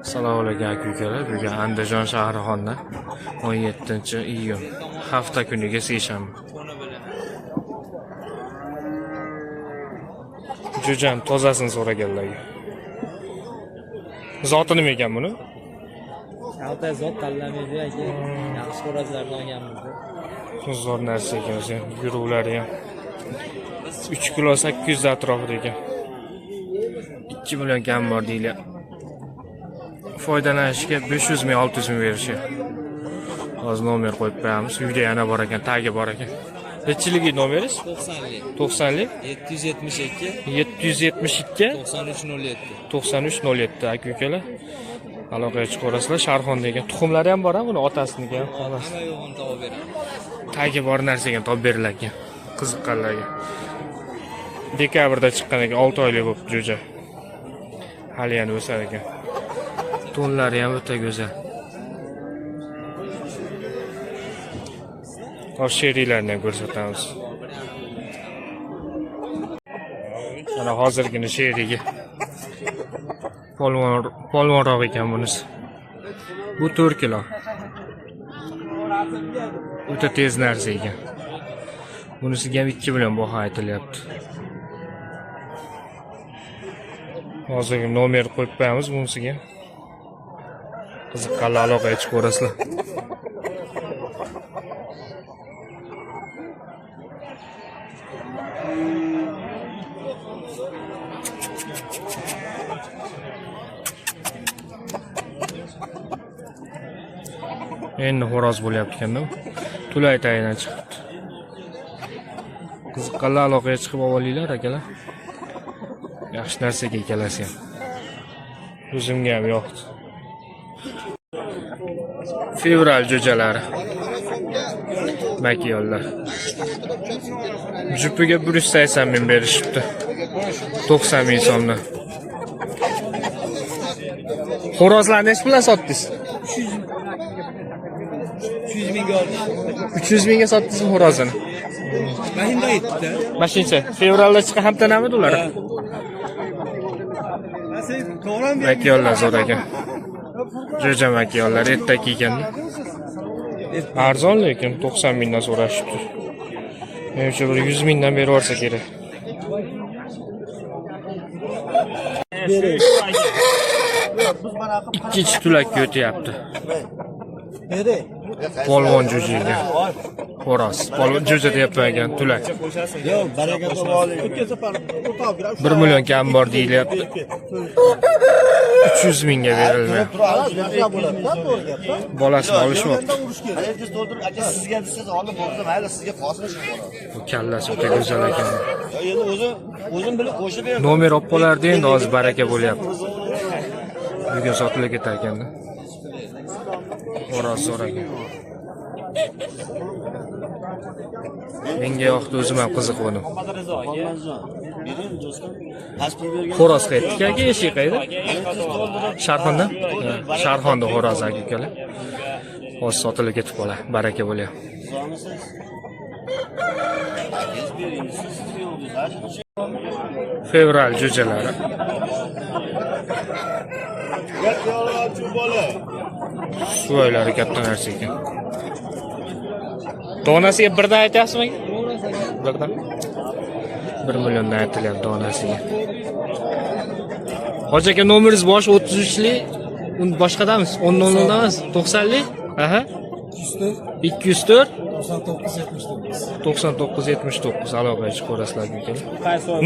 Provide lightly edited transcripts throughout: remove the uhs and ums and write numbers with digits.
Assalomu alaykum aka-ukalar. Bugun Andijon Shahrixonda 17-iyun hafta kuniga seshanba. Jo'jam tozasini so'raganlarga. Zoti nima ekan buni? Alta zot tanlamaydi aka. Yaxshi xo'rozlarni olganmiz. Zo'r narsa ekan o'zi. Yuruvlari ham 3 kilo 800 atrofida ekan. 2 million kam bor deylar. Foydalanishga 500 ming 600 ming berishi. Hozir nomer qo'yib qo'yamiz. Uyda yana bor ekan, tagi bor ekan. Nechiligi nomeringiz? 90lik. 90lik 772 772 9307. 9307 aka-ukalar. Aloqaga chiqarasizlar. Sharxonda ekan. Tuxumlari ham bor, buni otasiniki ham. Xolos. Hamma yo'g'ini topib beramiz. Tagi bor narsa ekan, topib berilar ekan. Qiziqqanlarga. Dekabrda chiqqan ekan, 6 oylik bo'lib jo'ja. Hali yana o'sar ekan. Tonlari ham o'ta go'zal. Hozir sherilarni ham ko'rsatamiz. Mana hozirgina sheriga. Polvonroq ekan bunisi. Bu 4 kilo. O'ta tez narsa ekan. Bunisiga ham 2 million baho aytilyapti. Hozir nomer qo'yib qo'yamiz bunisiga. Qiziqqanlar aloqaga chiqaverasizlar. Endi xo'roz bo'lyapti ekanda. Tulay tayidan chiqibdi. Qiziqqanlar aloqaga chiqib olinglar akalar. Yaxshi narsaga ikkalasi ham. O'zimga ham yoqdi. Fevral jo'jalari. Makiyonlar. Jupiga 180 ming berishibdi. 90 ming so'mdan. Xo'rozlarni nech pulga sotdingiz? 300 mingga oldik. 300 mingga sotdingizmi xo'rozini? Mashinada aytdi. Mashincha. Fevralda chiqqan hamtanamidi ular? Makiyonlar zo'r ekan. Jo'ja makiyonlar ertak ekan. Arzon lekin 90 mingdan so'rashibdi. Menimcha bir 100 mingdan berib yuborsa kerak. Ikkinchi tulakka o'tyapti. Polvon jo'jaga. Xo'roz. Polvon jo'ja deyapman ekan, tulak. Yo'q, baraka to'g'ri. 1 million kam bor deyilyapti. 300 mingga berilmayapti. Bolasini olishmoqda. Alangiz to'ldirib, aka sizga desiz, olib bo'lsa, mayli sizga qolsin shu bola. Bu kallasi o'ta go'zal ekan. Endi o'zim bilib qo'shib berdim. Nomer olib qo'lardi, endi hozir baraka bo'lyapti. Uyga sotilib ketar ekanda. Xo'roz zo'r ekan. Menga yoqdi, o'zim ham qiziq buni. Xo'roz qaytdi aka, eshik qaydi? Sharxonda? Sharxonda xo'roz aka-ukalar. Hozir sotilib ketib qolar, baraka bo'lyapti. Fevral jo'jalari. Suvaylari katta narsa ekan. Donasiga birdan aytyapsizmi? Birdan. 1 milliondan aytilyapti donasiga. Hoji aka nomeringiz bosh 33lik, uni boshqadamiz? 1000damiz? 90lik? Aha. 204 9979 aloqaga chiqarasizlar ekan.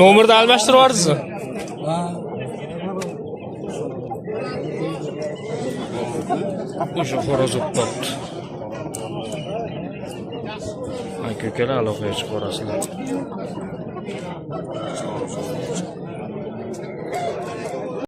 Nomerni almashtirib yubordingizmi? O'sha xo'roz o'pdi. Aka-ukalar aloqaga chiqarasizlar.